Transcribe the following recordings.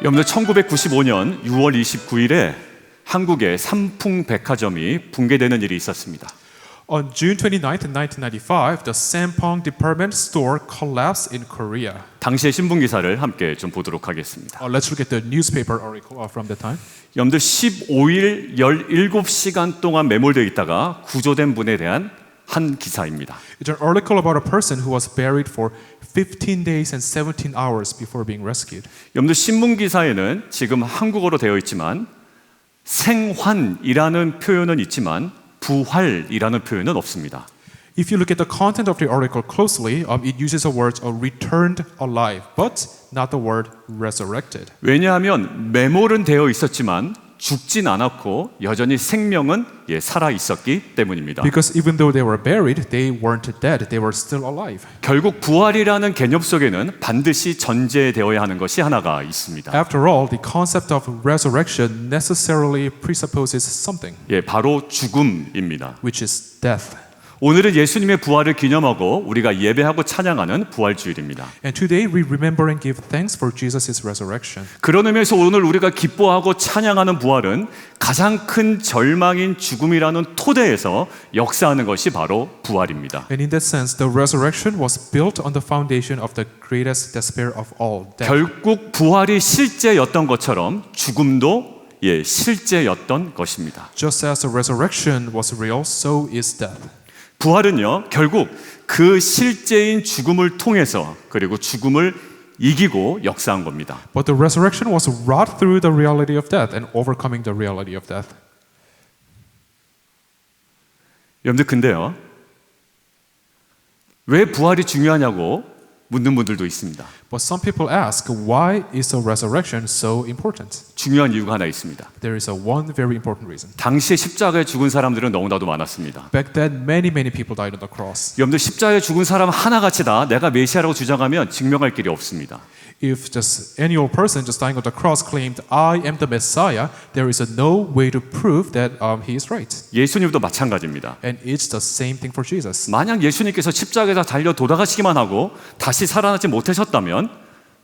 여러분들 1995년 6월 29일에 한국의 삼풍백화점이 붕괴되는 일이 있었습니다. On June 29th, 1995, the Sampong department store collapsed in Korea. 당시의 신문 기사를 함께 좀 보도록 하겠습니다. Let's look at the newspaper article from the time. 여러분들 15일 17시간 동안 매몰되어 있다가 구조된 분에 대한 한 기사입니다. It's an article about a person who was buried for 15 days and 17 hours before being rescued. 여러분들 신문 기사에는 지금 한국어로 되어 있지만 생환이라는 표현은 있지만 부활이라는 표현은 없습니다. If you look at the content of the article closely, it uses a word returned alive, but not the word resurrected. 왜냐하면 매몰은 되어 있었지만 죽진 않았고 여전히 생명은 살아 있었기 때문입니다. Because even though they were buried, they weren't dead. They were still alive. 결국 부활이라는 개념 속에는 반드시 전제되어야 하는 것이 하나가 있습니다. After all, the concept of resurrection necessarily presupposes something, 바로 죽음입니다. which is death. 오늘은 예수님의 부활을 기념하고 우리가 예배하고 찬양하는 부활주일입니다. And today we remember and give thanks for Jesus' resurrection. 그런 의미에서 오늘 우리가 기뻐하고 찬양하는 부활은 가장 큰 절망인 죽음이라는 토대에서 역사하는 것이 바로 부활입니다. And in that sense, the resurrection was built on the foundation of the greatest despair of all, death. 결국 부활이 실제였던 것처럼 죽음도 실제였던 것입니다. Just as the resurrection was real, so is death. 부활은요, 결국 그 실제인 죽음을 통해서 그리고 죽음을 이기고 역사한 겁니다. But the resurrection was wrought through the reality of death and overcoming the reality of death. 여러분들 근데요, 왜 부활이 중요하냐고 묻는 분들도 있습니다. But some people ask, why is the resurrection so important? 중요한 이유가 하나 있습니다. There is one very important reason. 당시에 십자가에 죽은 사람들은 너무나도 많았습니다. Back then, many people died on the cross. 여러분들 십자가에 죽은 사람 하나같이 다 내가 메시아라고 주장하면 증명할 길이 없습니다. If just any old person just dying on the cross claimed, I am the Messiah, there is no way to prove that he is right. 예수님도 마찬가지입니다. And it's the same thing for Jesus. 만약 예수님께서 십자가에서 달려 돌아가시기만 하고 다시 살아나지 못하셨다면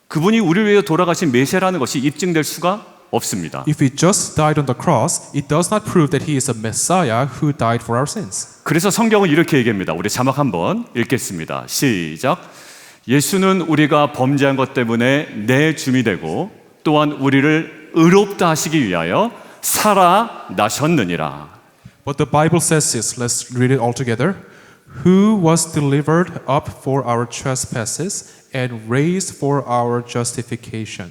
그분이 우리를 위해 돌아가신 메시아라는 것이 입증될 수가 없습니다. If he just died on the cross, it does not prove that he is a Messiah who died for our sins. 그래서 성경은 이렇게 얘기합니다. 우리 자막 한번 읽겠습니다. 시작. 예수는 우리가 범죄한 것 때문에 내 줌이 되고 또한 우리를 의롭다 하시기 위하여 살아나셨느니라. But the Bible says this, let's read it all together. Who was delivered up for our trespasses and raised for our justification.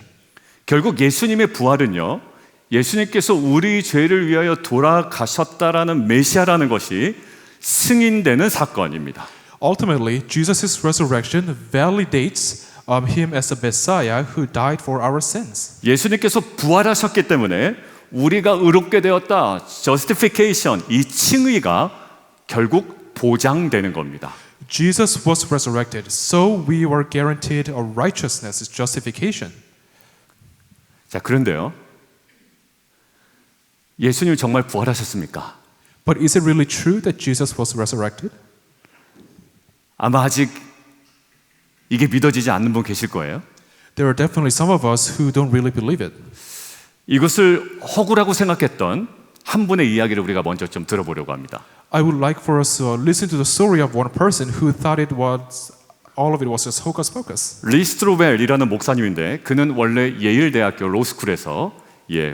결국 예수님의 부활은요, 예수님께서 우리 죄를 위하여 돌아가셨다라는 메시아라는 것이 승인되는 사건입니다. Ultimately, Jesus' resurrection validates him as the Messiah who died for our sins. 예수님께서 부활하셨기 때문에 우리가 의롭게 되었다, justification, 이 칭의가 결국 보장되는 겁니다. Jesus was resurrected, so we were guaranteed a righteousness, justification. 자, 그런데요, 예수님 정말 부활하셨습니까? But is it really true that Jesus was resurrected? 아마 아직 이게 믿어지지 않는 분 계실 거예요. There are definitely some of us who don't really believe it. 이것을 허구라고 생각했던 한 분의 이야기를 우리가 먼저 좀 들어보려고 합니다. I would like for us to listen to the story of one person who thought all of it was just hocus pocus. 리스트로벨이라는 목사님인데 그는 원래 예일 대학교 로스쿨에서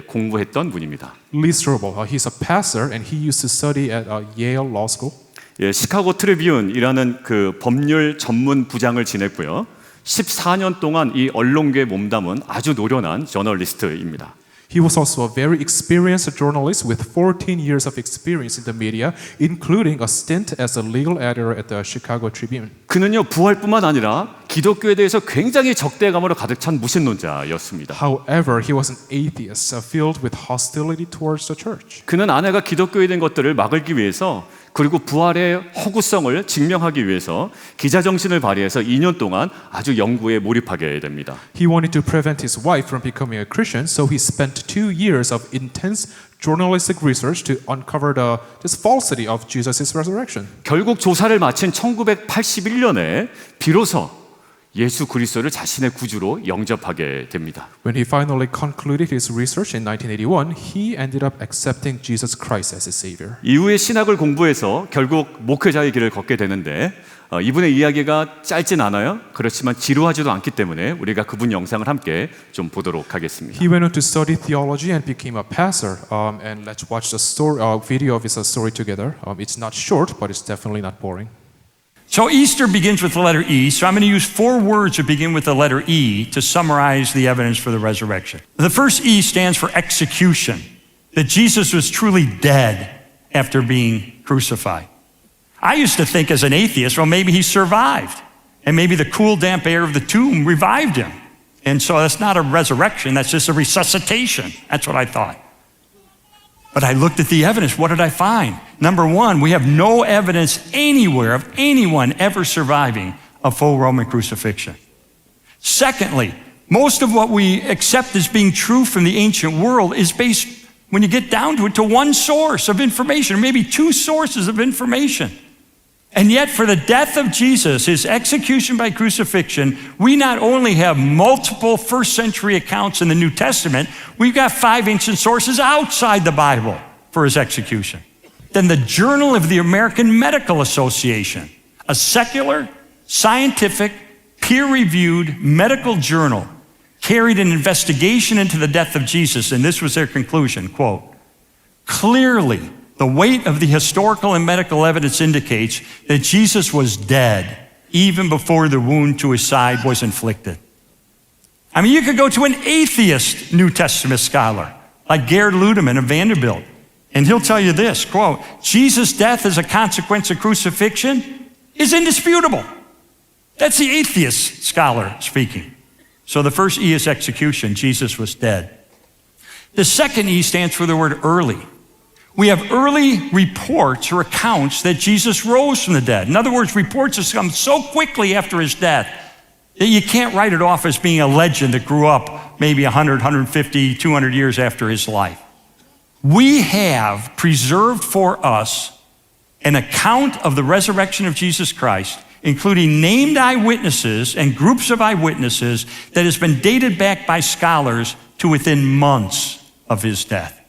공부했던 분입니다. Lee Strobel, he's a pastor and he used to study at Yale Law School. 시카고 트리뷴이라는 그 법률 전문 부장을 지냈고요. 14년 동안 이 언론계에 몸담은 아주 노련한 저널리스트입니다. He was also a very experienced journalist with 14 years of experience in the media, including a stint as a legal editor at the Chicago Tribune. 그는요, 부활뿐만 아니라 기독교에 대해서 굉장히 적대감으로 가득 찬 무신론자였습니다. However, he was an atheist, filled with hostility towards the church. 그는 아내가 기독교에 대한 것들을 막기 위해서 그리고 부활의 허구성을 증명하기 위해서 기자 정신을 발휘해서 2년 동안 아주 연구에 몰입하게 됩니다. He wanted to prevent his wife from becoming a Christian, so he spent 2 years of intense journalistic research to uncover this falsity of Jesus' resurrection. 결국 조사를 마친 1981년에 비로소 예수 그리스도를 자신의 구주로 영접하게 됩니다. When he finally concluded his research in 1981, he ended up accepting Jesus Christ as his Savior. 이후에 신학을 공부해서 결국 목회자의 길을 걷게 되는데 이분의 이야기가 짧진 않아요. 그렇지만 지루하지도 않기 때문에 우리가 그분 영상을 함께 좀 보도록 하겠습니다. He went on to study theology and became a pastor. And let's watch the story, video of his story together. It's not short, but it's definitely not boring. So Easter begins with the letter E, so I'm going to use 4 words that begin with the letter E to summarize the evidence for the resurrection. The first E stands for execution, that Jesus was truly dead after being crucified. I used to think as an atheist, well, maybe he survived, and maybe the cool, damp air of the tomb revived him. And so that's not a resurrection, that's just a resuscitation. That's what I thought. But I looked at the evidence. What did I find? Number one, we have no evidence anywhere of anyone ever surviving a full Roman crucifixion. Secondly, most of what we accept as being true from the ancient world is based, when you get down to it, to one source of information, or maybe 2 sources of information. And yet, for the death of Jesus, his execution by crucifixion, we not only have multiple first century accounts in the New Testament, we've got 5 ancient sources outside the Bible for his execution. Then the Journal of the American Medical Association, a secular, scientific, peer-reviewed medical journal, carried an investigation into the death of Jesus, and this was their conclusion, quote, "Clearly, the weight of the historical and medical evidence indicates that Jesus was dead even before the wound to his side was inflicted." I mean, you could go to an atheist New Testament scholar like Gerhard Ludemann of Vanderbilt, and he'll tell you this, quote, "Jesus' death as a consequence of crucifixion is indisputable." That's the atheist scholar speaking. So the first E is execution. Jesus was dead. The second E stands for the word early. We have early reports or accounts that Jesus rose from the dead. In other words, reports have come so quickly after his death that you can't write it off as being a legend that grew up maybe 100, 150, 200 years after his life. We have preserved for us an account of the resurrection of Jesus Christ, including named eyewitnesses and groups of eyewitnesses, that has been dated back by scholars to within months of his death.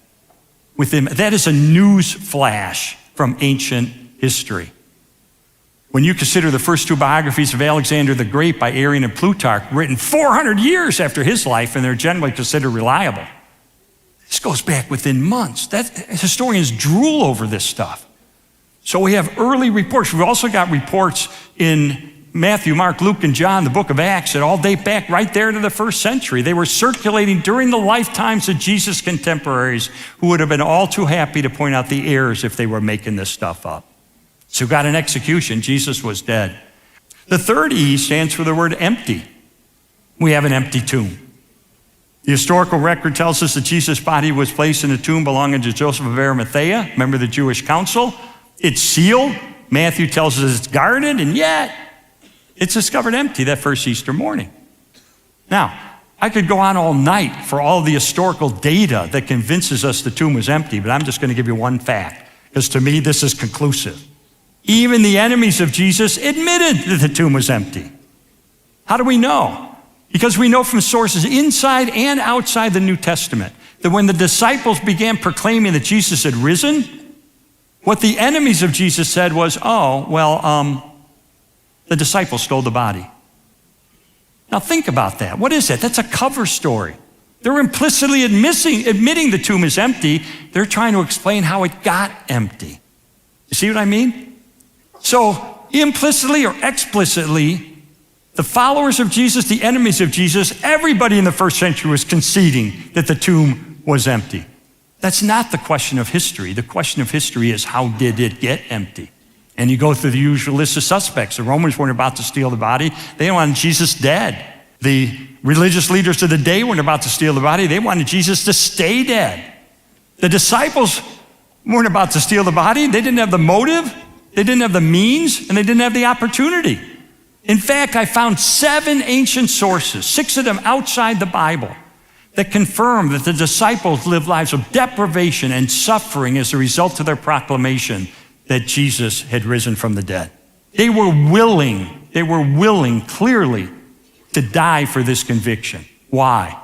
That is a news flash from ancient history. When you consider the first 2 biographies of Alexander the Great by Arrian and Plutarch, written 400 years after his life, and they're generally considered reliable, this goes back within months. Historians drool over this stuff. So we have early reports. We've also got reports in Matthew, Mark, Luke, and John, the book of Acts, that all date back right there to the 1st century. They were circulating during the lifetimes of Jesus' contemporaries, who would have been all too happy to point out the errors if they were making this stuff up. So we've got an execution. Jesus was dead. The third E stands for the word empty. We have an empty tomb. The historical record tells us that Jesus' body was placed in a tomb belonging to Joseph of Arimathea, member of the Jewish council. It's sealed. Matthew tells us it's guarded, and yet it's discovered empty that first Easter morning. Now, I could go on all night for all the historical data that convinces us the tomb was empty, but I'm just going to give you one fact, because to me this is conclusive. Even the enemies of Jesus admitted that the tomb was empty. How do we know? Because we know from sources inside and outside the New Testament that when the disciples began proclaiming that Jesus had risen, what the enemies of Jesus said was, the disciples stole the body. Now think about that. What is that? That's a cover story. They're implicitly admitting the tomb is empty. They're trying to explain how it got empty. You see what I mean? So implicitly or explicitly, the followers of Jesus, the enemies of Jesus, everybody in the 1st century was conceding that the tomb was empty. That's not the question of history. The question of history is, how did it get empty? And you go through the usual list of suspects. The Romans weren't about to steal the body. They wanted Jesus dead. The religious leaders of the day weren't about to steal the body. They wanted Jesus to stay dead. The disciples weren't about to steal the body. They didn't have the motive, they didn't have the means, and they didn't have the opportunity. In fact, I found 7 ancient sources, 6 of them outside the Bible, that confirm that the disciples lived lives of deprivation and suffering as a result of their proclamation that Jesus had risen from the dead. They were willing clearly to die for this conviction. Why?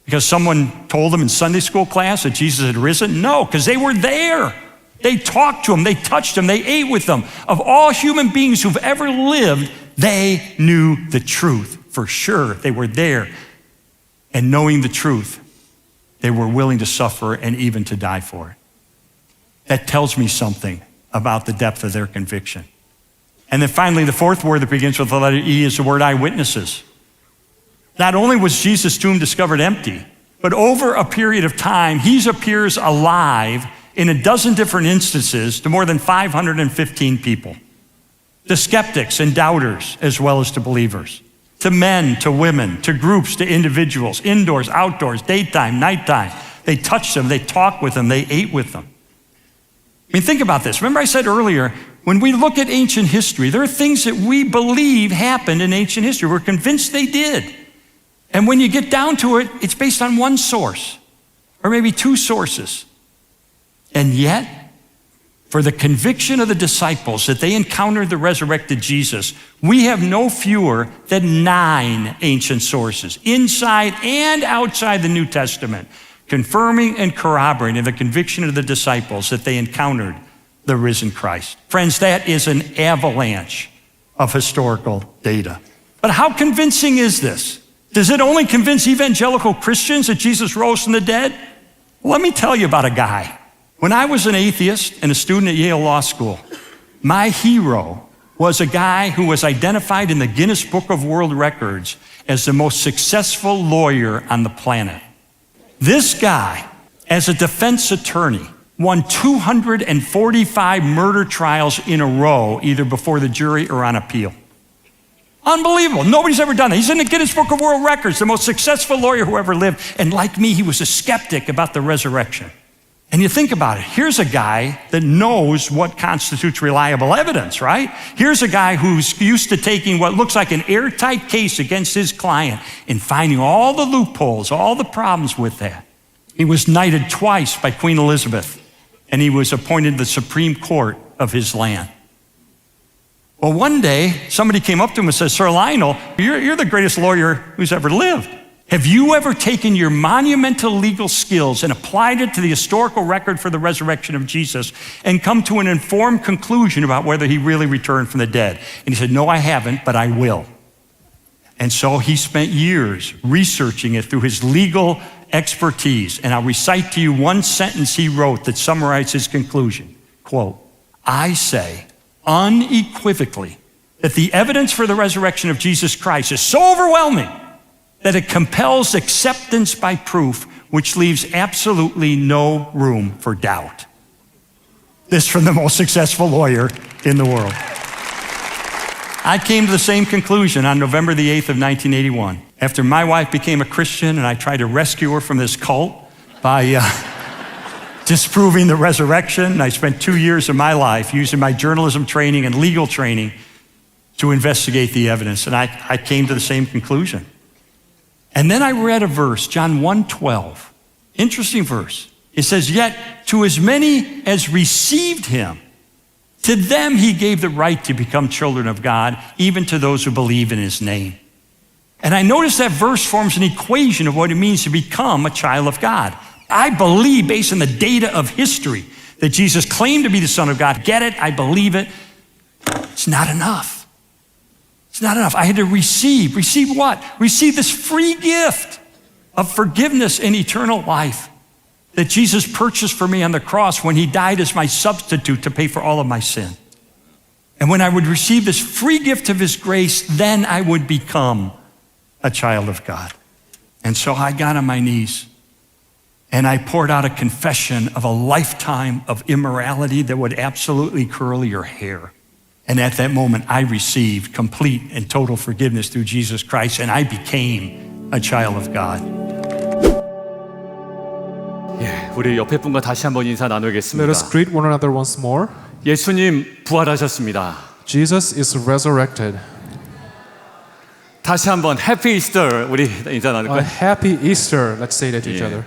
Because someone told them in Sunday school class that Jesus had risen? No, because they were there. They talked to him, they touched him, they ate with them. Of all human beings who've ever lived, they knew the truth for sure. They were there. And knowing the truth, they were willing to suffer and even to die for it. That tells me something about the depth of their conviction. And then finally, the fourth word that begins with the letter E is the word eyewitnesses. Not only was Jesus' tomb discovered empty, but over a period of time, he appears alive in a dozen different instances to more than 515 people. To skeptics and doubters, as well as to believers. To men, to women, to groups, to individuals, indoors, outdoors, daytime, nighttime. They touched them, they talked with them, they ate with them. I mean, think about this. Remember I said earlier, when we look at ancient history, there are things that we believe happened in ancient history. We're convinced they did. And when you get down to it, it's based on one source, or maybe two sources. And yet, for the conviction of the disciples that they encountered the resurrected Jesus, we have no fewer than 9 ancient sources, inside and outside the New Testament, confirming and corroborating the conviction of the disciples that they encountered the risen Christ. Friends, that is an avalanche of historical data. But how convincing is this? Does it only convince evangelical Christians that Jesus rose from the dead? Well, let me tell you about a guy. When I was an atheist and a student at Yale Law School, my hero was a guy who was identified in the Guinness Book of World Records as the most successful lawyer on the planet. This guy, as a defense attorney, won 245 murder trials in a row, either before the jury or on appeal. Unbelievable. Nobody's ever done that. He's in the Guinness Book of World Records, the most successful lawyer who ever lived. And like me, he was a skeptic about the resurrection. And you think about it, here's a guy that knows what constitutes reliable evidence, right? Here's a guy who's used to taking what looks like an airtight case against his client and finding all the loopholes, all the problems with that. He was knighted twice by Queen Elizabeth, and he was appointed to the Supreme Court of his land. Well, one day, somebody came up to him and said, Sir Lionel, you're the greatest lawyer who's ever lived. Have you ever taken your monumental legal skills and applied it to the historical record for the resurrection of Jesus and come to an informed conclusion about whether he really returned from the dead? And he said, no, I haven't, but I will. And so he spent years researching it through his legal expertise. And I'll recite to you one sentence he wrote that summarized his conclusion. Quote, I say unequivocally that the evidence for the resurrection of Jesus Christ is so overwhelming that it compels acceptance by proof, which leaves absolutely no room for doubt. This from the most successful lawyer in the world. I came to the same conclusion on November the 8th of 1981. After my wife became a Christian and I tried to rescue her from this cult by disproving the resurrection, I spent 2 years of my life using my journalism training and legal training to investigate the evidence, and I came to the same conclusion. And then I read a verse, John 1:12. Interesting verse. It says, yet to as many as received him, to them he gave the right to become children of God, even to those who believe in his name. And I noticed that verse forms an equation of what it means to become a child of God. I believe, based on the data of history, that Jesus claimed to be the Son of God. Get it? I believe it. It's not enough. It's not enough. I had to receive what? Receive this free gift of forgiveness and eternal life that Jesus purchased for me on the cross when he died as my substitute to pay for all of my sin. And when I would receive this free gift of his grace, then I would become a child of God. And so I got on my knees and I poured out a confession of a lifetime of immorality that would absolutely curl your hair. And at that moment, I received complete and total forgiveness through Jesus Christ, and I became a child of God. 예, 우리 옆에 분과 다시 한번 인사 Let 나누겠습니다. us greet one another once more. 예수님 부활하셨습니다. Jesus is resurrected. 다시 한번 해피 이스터 우리 인사 A 나눌까요? happy Easter. Let's say that to each Yeah. other.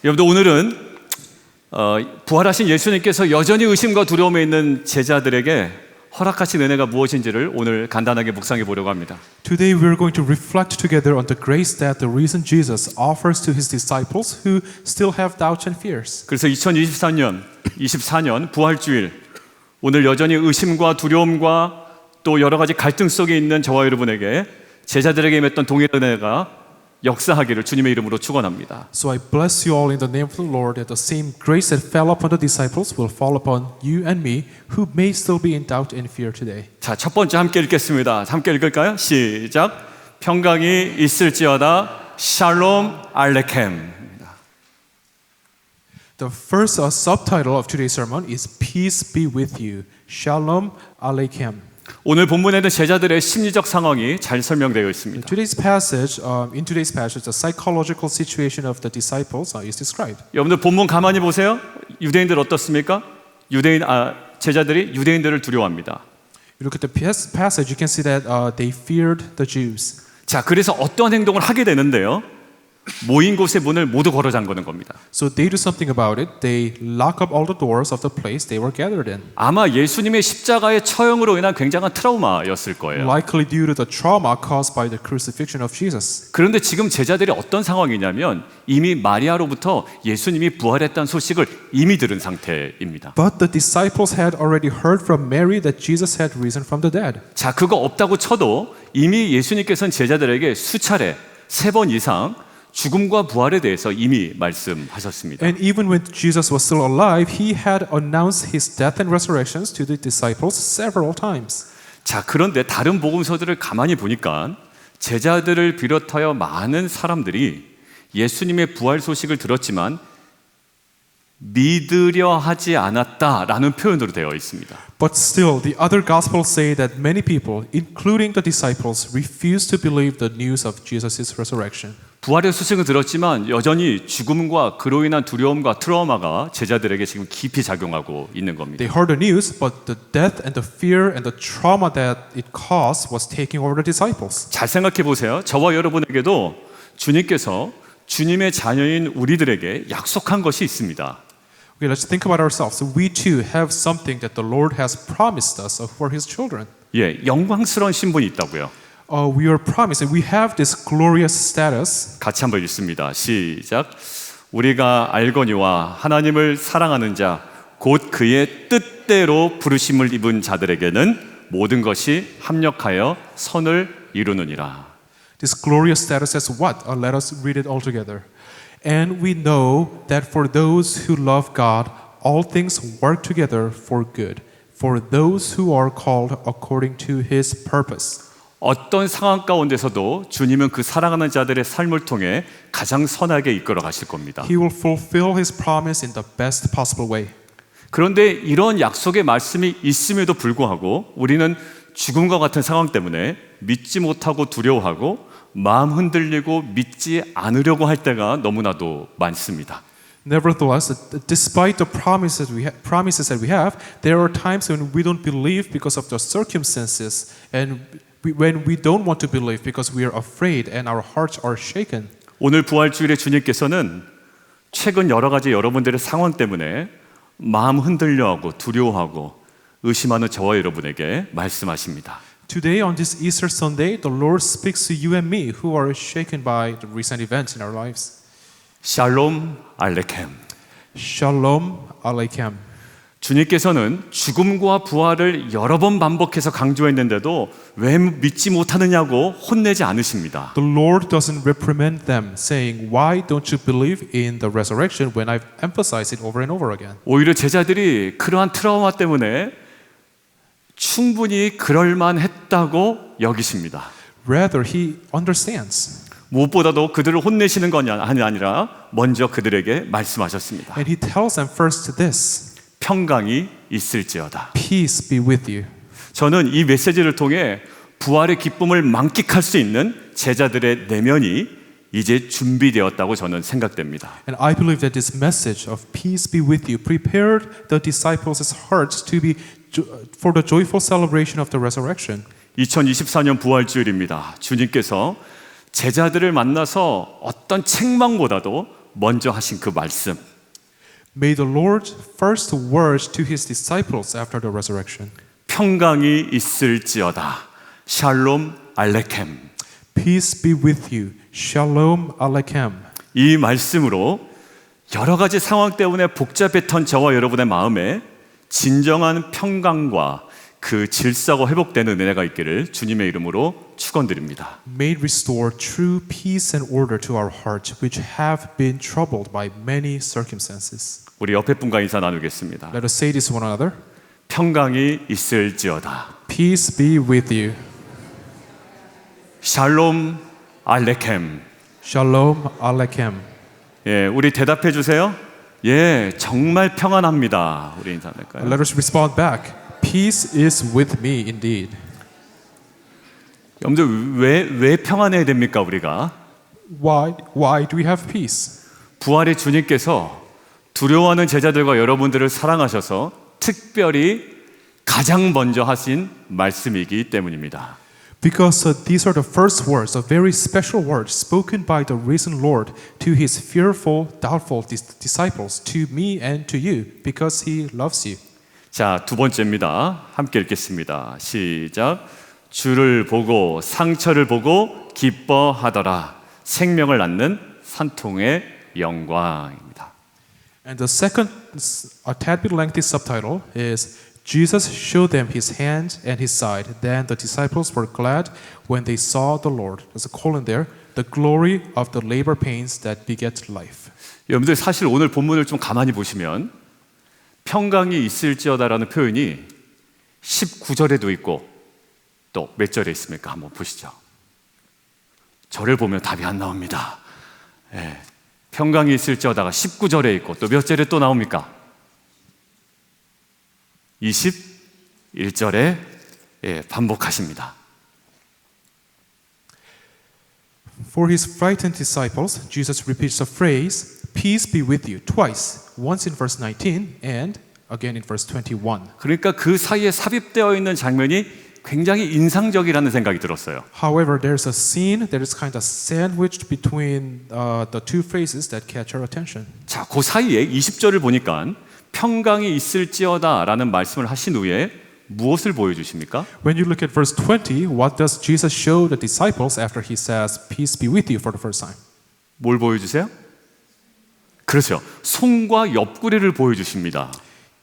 여러분들 오늘은 부활하신 예수님께서 여전히 의심과 두려움에 있는 제자들에게 허락하신 은혜가 무엇인지를 오늘 간단하게 묵상해 보려고 합니다. Today we're going to reflect together on the grace that the risen Jesus offers to his disciples who still have doubts and fears. 그래서 2024년 부활주일, 오늘 여전히 의심과 두려움과 또 여러 가지 갈등 속에 있는 저와 여러분에게 제자들에게 임했던 동일한 은혜가 역사하기를 주님의 이름으로 축원합니다. So I bless you all in the name of the Lord that the same grace that fell upon the disciples will fall upon you and me who may still be in doubt and fear today. 자, 첫 번째 함께 읽겠습니다. 함께 읽을까요? 시작. 평강이 있을지어다. 샬롬 알레켐. The first subtitle of today's sermon is Peace be with you. Shalom Aleichem. 오늘 본문에는 제자들의 심리적 상황이 잘 설명되어 있습니다. In today's passage, the psychological situation of the disciples is described. 여러분들 본문 가만히 보세요. 유대인들 어떻습니까? 제자들이 유대인들을 두려워합니다. You look at the passage, you can see that they feared the Jews. 자, 그래서 어떤 행동을 하게 되는데요. 모인 곳의 문을 모두 걸어 잠그는 겁니다. So they do something about it. They lock up all the doors of the place they were gathered in. 아마 예수님의 십자가의 처형으로 인한 굉장한 트라우마였을 거예요. Likely due to the trauma caused by the crucifixion of Jesus. 그런데 지금 제자들이 어떤 상황이냐면 이미 마리아로부터 예수님이 부활했다는 소식을 이미 들은 상태입니다. But the disciples had already heard from Mary that Jesus had risen from the dead. 자, 그거 없다고 쳐도 이미 예수님께서는 제자들에게 수차례 3번 이상 죽음과 부활에 대해서 이미 말씀하셨습니다. And even when Jesus was still alive, he had announced his death and resurrections to the disciples several times. 자, 그런데 다른 복음서들을 가만히 보니까 제자들을 비롯하여 많은 사람들이 예수님의 부활 소식을 들었지만 믿으려 하지 않았다라는 표현으로 되어 있습니다. But still, the other gospels say that many people, including the disciples, refused to believe the news of Jesus' resurrection. 부활의 소식은 들었지만 여전히 죽음과 그로 인한 두려움과 트라우마가 제자들에게 지금 깊이 작용하고 있는 겁니다. They heard the news, but the death and the fear and the trauma that it caused was taking over the disciples. 잘 생각해 보세요. 저와 여러분에게도 주님께서 주님의 자녀인 우리들에게 약속한 것이 있습니다. Okay, let's think about ourselves. We too have something that the Lord has promised us for His children. 예, 영광스러운 신분이 있다고요. We are promised, and we have this glorious status. 같이 한번 읽습니다. 시작. 우리가 알거니와 하나님을 사랑하는 자, 곧 그의 뜻대로 부르심을 입은 자들에게는 모든 것이 합력하여 선을 이루느니라. This glorious status as what? Let us read it all together. And we know that for those who love God, all things work together for good, for those who are called according to His purpose. 어떤 상황 가운데서도 주님은 그 사랑하는 자들의 삶을 통해 가장 선하게 이끌어 가실 겁니다. He will fulfill His promise in the best possible way. 그런데 이런 약속의 말씀이 있음에도 불구하고 우리는 죽음과 같은 상황 때문에 믿지 못하고 두려워하고 마음 흔들리고 믿지 않으려고 할 때가 너무나도 많습니다. Nevertheless, despite the promises that we have, there are times when we don't believe because of the circumstances, and when we don't want to believe because we are afraid and our hearts are shaken. 오늘 부활주일에 주님께서는 최근 여러 가지 여러분들의 상황 때문에 마음 흔들려하고 두려워하고 의심하는 저와 여러분에게 말씀하십니다. Today on this Easter Sunday, the Lord speaks to you and me who are shaken by the recent events in our lives. 샬롬 알레켐. Shalom Aleichem. 주님께서는 죽음과 부활을 여러 번 반복해서 강조했는데도 왜 믿지 못하느냐고 혼내지 않으십니다. The Lord doesn't reprimand them, saying, "Why don't you believe in the resurrection?" when I've emphasized it over and over again. 오히려 제자들이 그러한 트라우마 때문에 충분히 그럴만했다고 여기십니다. Rather, He understands. 무엇보다도 그들을 혼내시는 것이 아니라 먼저 그들에게 말씀하셨습니다. And He tells them first this, 평강이 있을지어다. "Peace be with you." 저는 이 메시지를 통해 부활의 기쁨을 만끽할 수 있는 제자들의 내면이 이제 준비되었다고 저는 생각됩니다. And I believe that this message of peace be with you prepared the disciples' hearts to be for the joyful celebration of the resurrection. 2024년 부활주일입니다. 주님께서 제자들을 만나서 어떤 책망보다도 먼저 하신 그 말씀. May the Lord's first words to His disciples after the resurrection. 평강이 있을지어다. 샬롬 알레켐. Peace be with you. Shalom Aleichem. 이 말씀으로 여러 가지 상황 때문에 복잡했던 저와 여러분의 마음에 진정한 평강과 그 질서가 회복되는 은혜가 있기를 주님의 이름으로 축원드립니다. May it restore true peace and order to our hearts, which have been troubled by many circumstances. 우리 옆에 분과 인사 나누겠습니다. Let us say this to one another. 평강이 있을지어다. Peace be with you. 샬롬 알레켐. Shalom Aleichem. 예, 우리 대답해 주세요. 예, 정말 평안합니다. 우리 인사 나눌까요? Let us respond back. Peace is with me indeed. 여러분들 왜 평안해야 됩니까 우리가? Why do we have peace? 부활의 주님께서 두려워하는 제자들과 여러분들을 사랑하셔서 특별히 가장 먼저 하신 말씀이기 때문입니다. Because these are the first words, a very special words spoken by the risen Lord to his fearful, doubtful disciples, to me and to you, because he loves you. 자, 두 번째입니다. 함께 읽겠습니다. 시작. 주를 보고 상처를 보고 기뻐하더라. 생명을 낳는 산통의 영광입니다. And the second, a tad bit lengthy subtitle is Jesus showed them his hand and his side. Then the disciples were glad when they saw the Lord. There's a colon there. The glory of the labor pains that beget life. 여러분들 사실 오늘 본문을 좀 가만히 보시면 평강이 있을지어다라는 표현이 19절에도 있고 또 몇 절에 있습니까? 한번 보시죠. 절을 보면 답이 안 나옵니다. 예, 평강이 있을지어다가 19절에 있고 또 몇 절에 또 나옵니까? 21절에 반복하십니다. For his frightened disciples, Jesus repeats the phrase, peace be with you, twice, once in verse 19 and again in verse 21. 그러니까 그 사이에 삽입되어 있는 장면이 굉장히 인상적이라는 생각이 들었어요. However, there's a scene that is kind of sandwiched between the two phrases that catch our attention. 자, 그 사이에 20절을 보니까 평강이 있을지어다라는 말씀을 하신 후에 무엇을 보여주십니까? When you look at verse 20, what does Jesus show the disciples after he says, peace be with you for the first time? 뭘 보여주세요? 그렇죠. 손과 옆구리를 보여주십니다.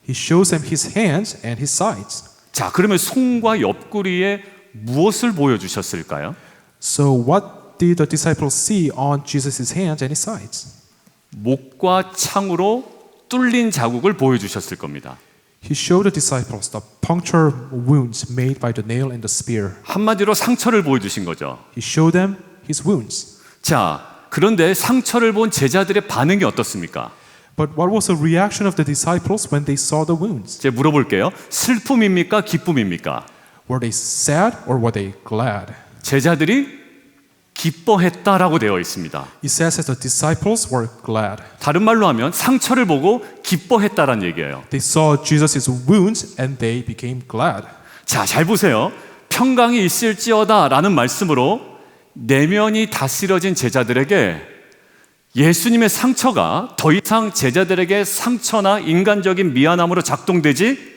He shows them his hands and his sides. 자, 그러면 손과 옆구리에 무엇을 보여주셨을까요? So what did the disciples see on Jesus' hands and his sides? 목과 창으로 뚫린 자국을 보여주셨을 겁니다. He showed the disciples the puncture wounds made by the nail and the spear. 한마디로 상처를 보여주신 거죠. He showed them his wounds. 자, 그런데 상처를 본 제자들의 반응이 어떻습니까? But what was the reaction of the disciples when they saw the wounds? 제가 물어볼게요. 슬픔입니까? 기쁨입니까? Were they sad or were they glad? 제자들이 기뻐했다라고 되어 있습니다. It says that the disciples were glad. 다른 말로 하면 상처를 보고 기뻐했다라는 얘기예요. They saw Jesus' wounds and they became glad. 자, 잘 보세요. 평강이 있을지어다라는 말씀으로 내면이 다스려진 제자들에게 예수님의 상처가 더 이상 제자들에게 상처나 인간적인 미안함으로 작동되지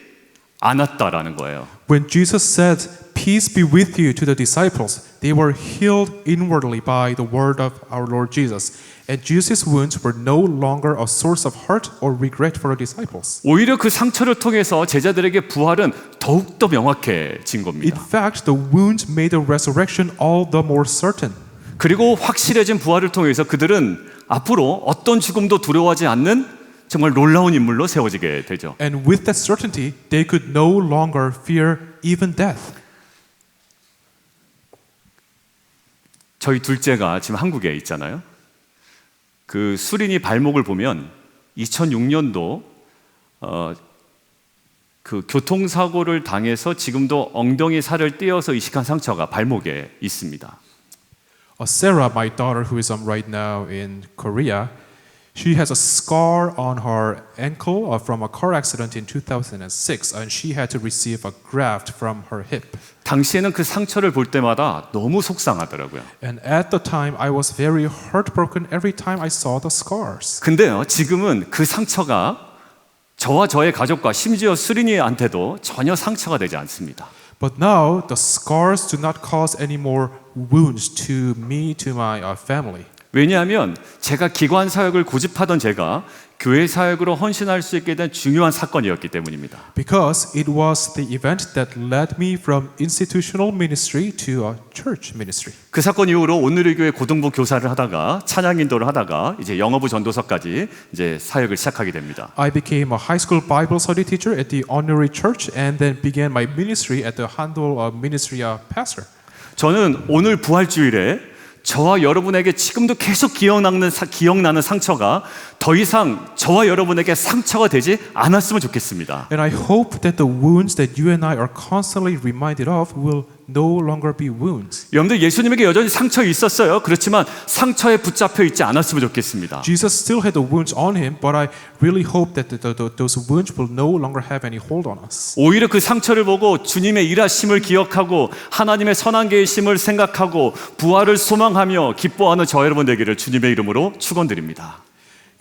않았다라는 거예요. When Jesus said, peace be with you to the disciples, they were healed inwardly by the word of our Lord Jesus. And Jesus' wounds were no longer a source of hurt or regret for the disciples. 오히려 그 상처를 통해서 제자들에게 부활은 더욱더 명확해진 In 겁니다. fact, the wounds made the resurrection all the more certain. 그리고 확실해진 부활을 통해서 그들은 앞으로 어떤 죽음도 두려워하지 않는 정말 놀라운 인물로 세워지게 되죠. And with that certainty, they could no longer fear even death. 저희 둘째가 지금 한국에 있잖아요. 그 수린이 발목을 보면 2006년도 그 교통사고를 당해서 지금도 엉덩이 살을 떼어서 이식한 상처가 발목에 있습니다. Sarah, my daughter, who is right now in Korea, she has a scar on her ankle from a car accident in 2006, and she had to receive a graft from her hip. 당시에는 그 상처를 볼 때마다 너무 속상하더라고요. And at the time, I was very heartbroken every time I saw the scars. 근데요, 지금은 그 상처가 저와 저의 가족과 심지어 수린이한테도 전혀 상처가 되지 않습니다. But now the scars do not cause any more wounds to me, to my family. 왜냐하면 제가 기관 사역을 고집하던 제가 교회 사역으로 헌신할 수 있게 된 중요한 사건이었기 때문입니다. Because it was the event that led me from institutional ministry to a church ministry. 그 사건 이후로 온누리 교회 고등부 교사를 하다가 찬양 인도를 하다가 이제 영어부 전도사까지 이제 사역을 시작하게 됩니다. I became a high school Bible study teacher at the Honorary Church and then began my ministry at the Handel Ministry Pastor. 저는 오늘 부활주일에 저와 여러분에게 지금도 계속 기억나는 상처가 더 이상 저와 여러분에게 상처가 되지 않았으면 좋겠습니다. And I hope that the wounds that you and I are constantly reminded of will no longer be wounds. 여러분들 예수님에게 여전히 상처 있었어요. 그렇지만 상처에 붙잡혀 있지 않았으면 좋겠습니다. Jesus still had the wounds on him, but I really hope that those wounds will no longer have any hold on us. 오히려 그 상처를 보고 주님의 일하심을 기억하고 하나님의 선한 계심을 생각하고 부활을 소망하며 기뻐하는 저 여러분 되기를 주님의 이름으로 축원드립니다.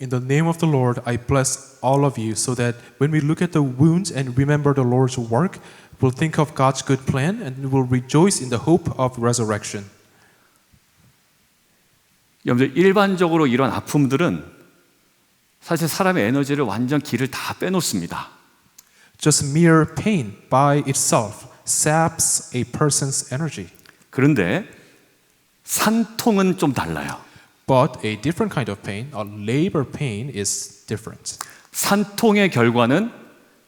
In the name of the Lord, I bless all of you so that when we look at the wounds and remember the Lord's work, we'll think of God's good plan and we'll rejoice in the hope of resurrection. 여러분들 일반적으로 이런 아픔들은 사실 사람의 에너지를 완전 기를 다 빼놓습니다. Just mere pain by itself saps a person's energy. 그런데 산통은 좀 달라요. But a different kind of pain, a labor pain, is different. 산통의 결과는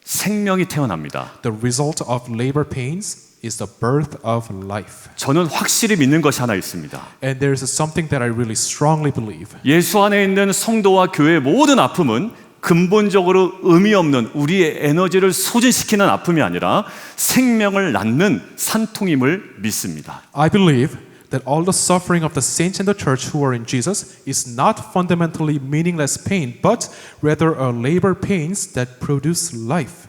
생명이 태어납니다. The result of labor pains is the birth of life. 저는 확실히 믿는 것이 하나 있습니다. And there is something that I really strongly believe. 예수 안에 있는 성도와 교회의 모든 아픔은 근본적으로 의미 없는 우리의 에너지를 소진시키는 아픔이 아니라 생명을 낳는 산통임을 믿습니다. I believe that all the suffering of the saints in the church who are in Jesus is not fundamentally meaningless pain, but rather a labor pains that produce life.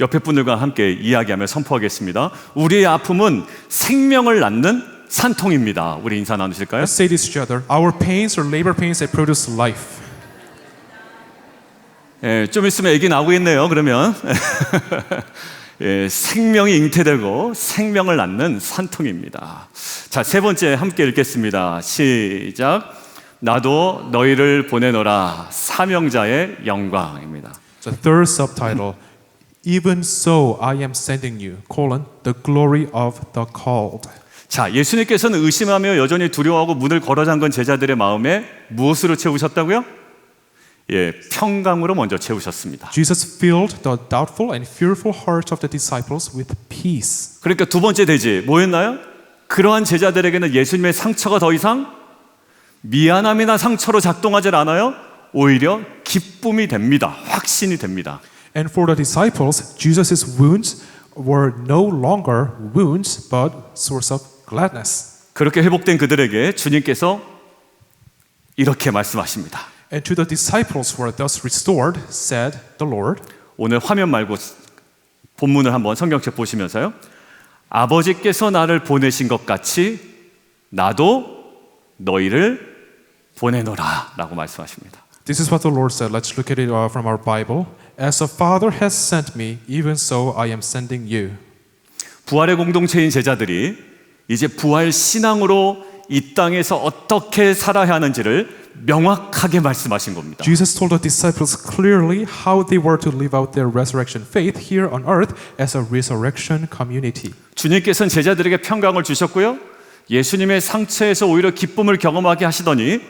옆에 분들과 함께 이야기하며 선포하겠습니다. 우리의 아픔은 생명을 낳는 산통입니다. 우리 인사 나누실까요? Let's say this to each other. Our pains are labor pains that produce life. 예, 좀 있으면 애기 나오겠네요. 그러면 예, 생명이 잉태되고 생명을 낳는 산통입니다. 자, 세 번째 함께 읽겠습니다. 시작. 나도 너희를 보내노라 사명자의 영광입니다. The third subtitle, Even so I am sending you, the glory of the called. 자, 예수님께서는 의심하며 여전히 두려워하고 문을 걸어 잠근 제자들의 마음에 무엇으로 채우셨다고요? 예, 평강으로 먼저 채우셨습니다. Jesus filled the doubtful and fearful hearts of the disciples with peace. 그러니까 두 번째 대지 뭐였나요? 그러한 제자들에게는 예수님의 상처가 더 이상 미안함이나 상처로 작동하지 않아요. 오히려 기쁨이 됩니다. 확신이 됩니다. And for the disciples, Jesus' wounds were no longer wounds, but source of gladness. 그렇게 회복된 그들에게 주님께서 이렇게 말씀하십니다. And to the disciples who were thus restored, said the Lord. 오늘 화면 말고 본문을 한번 성경책 보시면서요. 아버지께서 나를 보내신 것 같이 나도 너희를 보내노라 라고 말씀하십니다. This is what the Lord said. Let's look at it from our Bible. As the Father has sent me, even so I am sending you. 부활의 공동체인 제자들이 이제 부활 신앙으로 이 땅에서 어떻게 살아야 하는지를 명확하게 말씀하신 겁니다. Jesus told the disciples clearly how they were to live out their resurrection faith here on earth as a resurrection community. 주님께서는 제자들에게 평강을 주셨고요. 예수님의 상처에서 오히려 기쁨을 경험하게 하시더니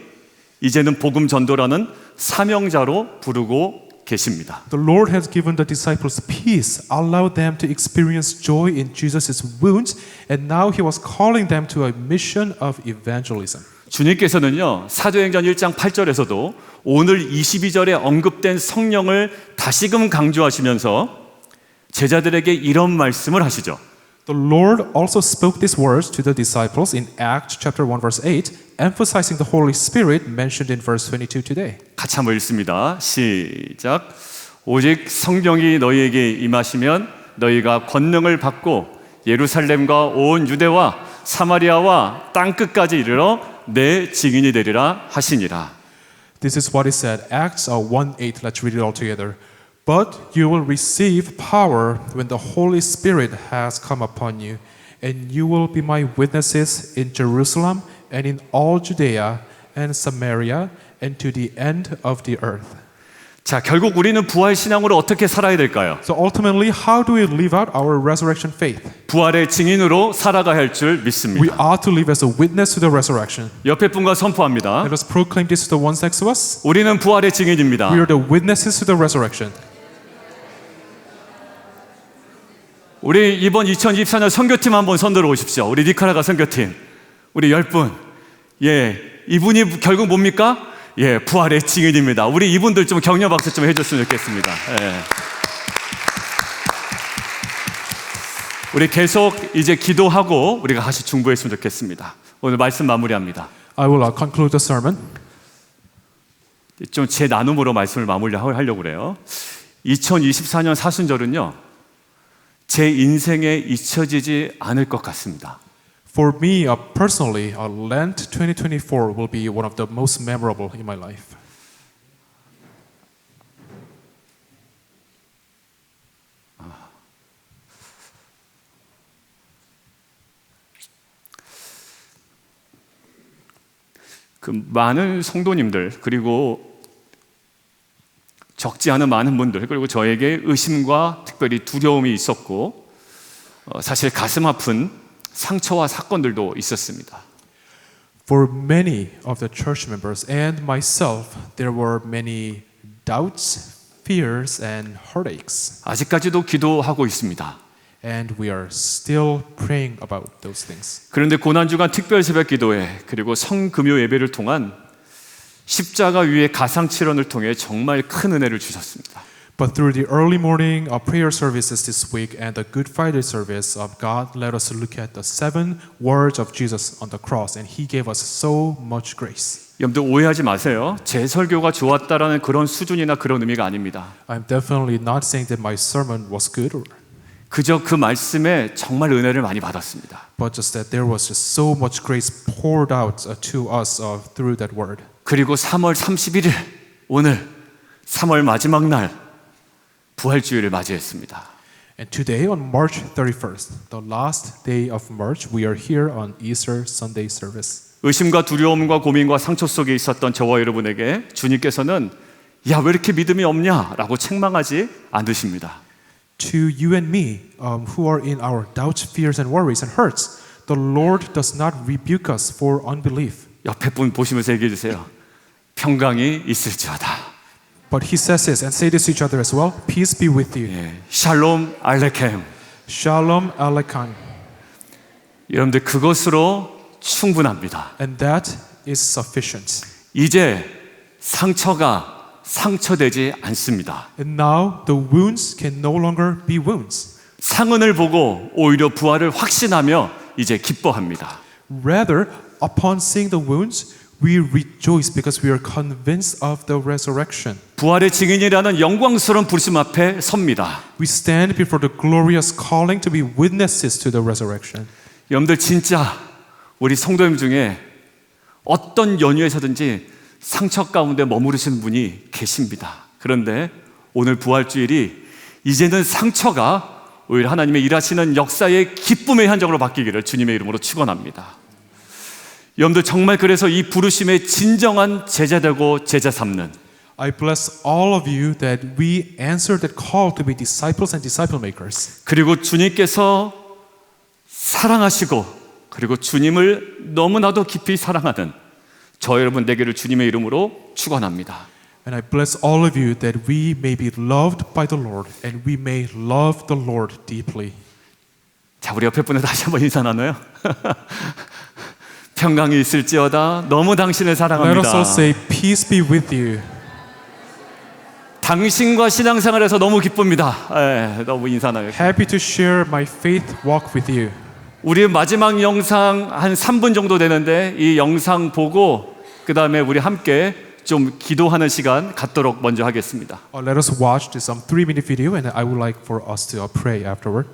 이제는 복음 전도라는 사명자로 부르고 계십니다. The Lord has given the disciples peace, allowed them to experience joy in Jesus' wounds, and now He was calling them to a mission of evangelism. 주님께서는요, 사도행전 1장 8절에서도 오늘 22절에 언급된 성령을 다시금 강조하시면서 제자들에게 이런 말씀을 하시죠. The Lord also spoke these words to the disciples in Acts chapter 1 verse 8, emphasizing the Holy Spirit mentioned in verse 22 today. 같이 한번 읽습니다. 시작. 오직 성령이 너희에게 임하시면 너희가 권능을 받고 예루살렘과 온 유대와 사마리아와 땅 끝까지 이르러 내 증인이 되리라 하시니라. This is what is said, Acts 1:8. Let's read it all together. But you will receive power when the Holy Spirit has come upon you, and you will be my witnesses in Jerusalem and in all Judea and Samaria and to the end of the earth. 자, 결국 우리는 부활 신앙으로 어떻게 살아야 될까요? So ultimately, how do we live out our resurrection faith? 부활의 증인으로 살아가야 할 줄 We 믿습니다. ought to live as a witness to the resurrection. 옆에 분과 선포합니다. Let us proclaim this to the ones next to us. 우리는 부활의 증인입니다. We are the witnesses to the resurrection. 우리 이번 2024년 선교팀 한번 손들어 오십시오. 우리 니카라가 선교팀. 우리 10분. 예, 이분이 결국 뭡니까? 예, 부활의 증인입니다. 우리 이분들 좀 격려 박수 좀 해줬으면 좋겠습니다. 예. 우리 계속 이제 기도하고 우리가 다시 중보했으면 좋겠습니다. 오늘 말씀 마무리합니다. I will conclude the sermon. 좀 제 나눔으로 말씀을 마무리하려고 그래요. 2024년 사순절은요, 제 인생에 잊혀지지 않을 것 같습니다. For me personally, Lent 2024 will be one of the most memorable in my life. 그 많은 성도님들 그리고 적지 않은 많은 분들 그리고 저에게 의심과 특별히 두려움이 있었고 사실 가슴 아픈 상처와 사건들도 있었습니다. For many of the church members and myself, there were many doubts, fears, and heartaches. 아직까지도 기도하고 있습니다. And we are still praying about those things. 그런데 고난주간 특별 새벽 기도회 그리고 성금요 예배를 통한 십자가 위의 가상 칠언을 통해 정말 큰 은혜를 주셨습니다. But through the early morning prayer services this week and the Good Friday service, God let us look at the 7 words of Jesus on the cross, and He gave us so much grace. 여러분들 오해하지 마세요. 제 설교가 좋았다라는 그런 수준이나 그런 의미가 아닙니다. I'm definitely not saying that my sermon was good, 그저 그 말씀에 정말 은혜를 많이 받았습니다. but just that there was just so much grace poured out to us through that word. 그리고 3월 31일 오늘 3월 마지막 날 부활주일을 맞이했습니다. And today on March 31st, the last day of March, we are here on Easter Sunday service. 의심과 두려움과 고민과 상처 속에 있었던 저와 여러분에게 주님께서는 야, 왜 이렇게 믿음이 없냐라고 책망하지 않으십니다. To you and me, who are in our doubts, fears, and worries and hurts, the Lord does not rebuke us for unbelief. 옆에 분 보시면서 얘기해 주세요. 평강이 있을지어다. But He says this, and say this to each other as well, peace be with you. 예, 샬롬 알레켐. Shalom Aleichem. 여러분들 그것으로 충분합니다. And that is sufficient. 이제 상처가 상처되지 않습니다. And now the wounds can no longer be wounds. 상흔을 보고 오히려 부활을 확신하며 이제 기뻐합니다. Rather, upon seeing the wounds, we rejoice because we are convinced of the resurrection. 부활의 증인이라는 영광스러운 부르심 앞에 섭니다. We stand before the glorious calling to be witnesses to the resurrection. 여러분들 진짜 우리 성도님 중에 어떤 연유에서든지 상처 가운데 머무르시는 분이 계십니다. 그런데 오늘 부활주일이 이제는 상처가 오히려 하나님의 일하시는 역사의 기쁨의 현장으로 바뀌기를 주님의 이름으로 축원합니다. 여러분들 정말 그래서 이 부르심의 진정한 제자되고 제자 삼는 I bless all of you that we answer that call to be disciples and disciple makers. 그리고 주님께서 사랑하시고 그리고 주님을 너무나도 깊이 사랑하는 저 여러분 되기를 주님의 이름으로 축원합니다. And I bless all of you that we may be loved by the Lord and we may love the Lord deeply. 자, 우리 옆에 분에 다시 한번 인사 나눠요. 평강이 있을지어다. 너무 당신을 Let us all 사랑합니다. say, peace be with you. 당신과 신앙생활에서 너무 기쁩니다. 예, 너무 인사 나눠요. Happy to share my faith walk with you. 우리 마지막 영상 한 3분 정도 되는데 이 영상 보고 그 다음에 우리 함께 좀 기도하는 시간 갖도록 먼저 하겠습니다. Let us watch this 3-minute video and I would like for us to pray afterward.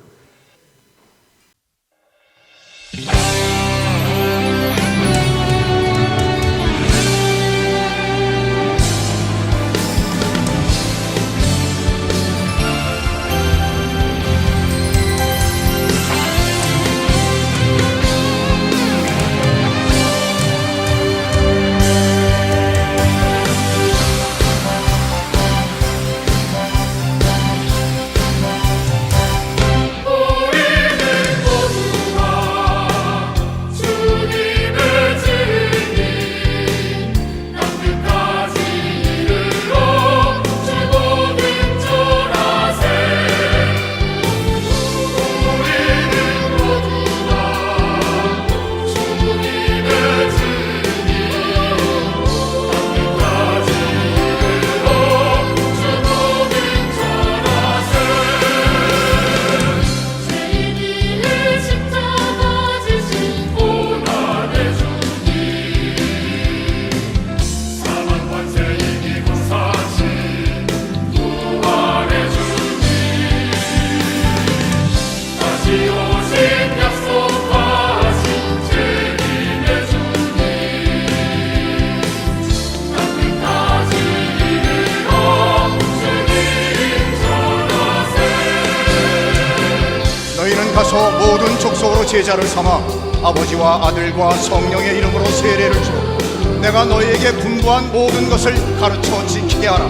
너희도 모든 족속으로 제자를 삼아 아버지와 아들과 성령의 이름으로 세례를 주고 내가 너희에게 분부한 모든 것을 가르쳐 지키게 하라.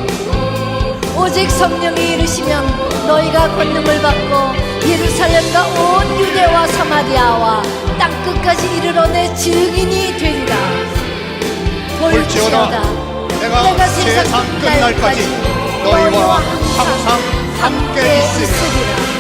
오직 성령이 이르시면 너희가 권능을 받고 예루살렘과 온 유대와 사마리아와 땅끝까지 이르러 내 증인이 되리라. 볼지어다 내가 세상 끝날까지 너희와 항상 함께 있으리라.